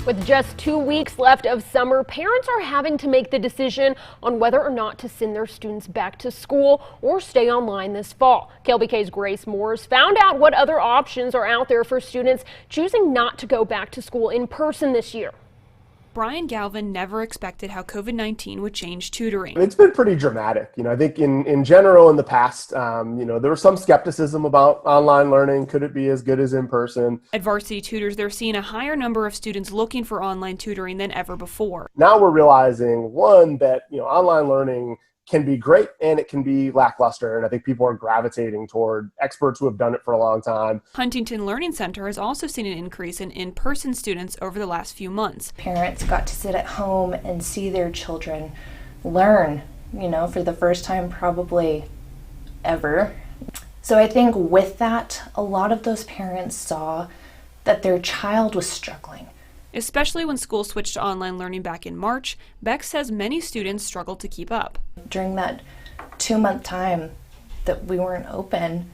With just 2 weeks left of summer, parents are having to make the decision on whether or not to send their students back to school or stay online this fall. KLBK's Grace Morris found out what other options are out there for students choosing not to go back to school in person this year. Brian Galvin never expected how COVID-19 would change tutoring. It's been pretty dramatic. I think in general in the past, there was some skepticism about online learning. Could it be as good as in person? At Varsity Tutors, they're seeing a higher number of students looking for online tutoring than ever before. Now we're realizing, one, that online learning can be great and it can be lackluster, and I think people are gravitating toward experts who have done it for a long time. Huntington Learning Center has also seen an increase in in-person students over the last few months. Parents got to sit at home and see their children learn, for the first time probably ever. So I think with that, a lot of those parents saw that their child was struggling. Especially when school switched to online learning back in March, Beck says many students struggled to keep up. During that 2-month time that we weren't open,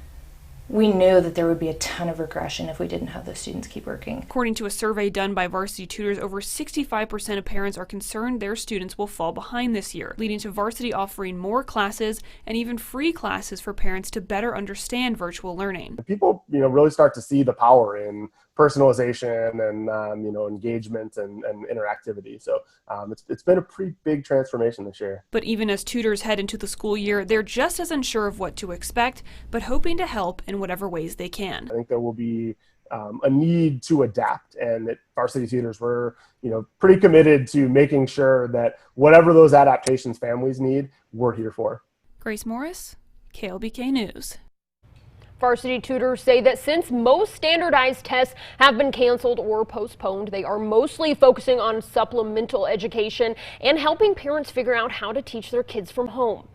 we knew that there would be a ton of regression if we didn't have those students keep working. According to a survey done by Varsity Tutors, over 65% of parents are concerned their students will fall behind this year, leading to Varsity offering more classes and even free classes for parents to better understand virtual learning. People, really start to see the power in personalization and engagement and interactivity. So it's been a pretty big transformation this year. But even as tutors head into the school year, they're just as unsure of what to expect, but hoping to help in whatever ways they can. I think there will be a need to adapt, and at Varsity Tutors we're pretty committed to making sure that whatever those adaptations families need, we're here for. Grace Morris, KLBK News. Varsity Tutors say that since most standardized tests have been canceled or postponed, they are mostly focusing on supplemental education and helping parents figure out how to teach their kids from home.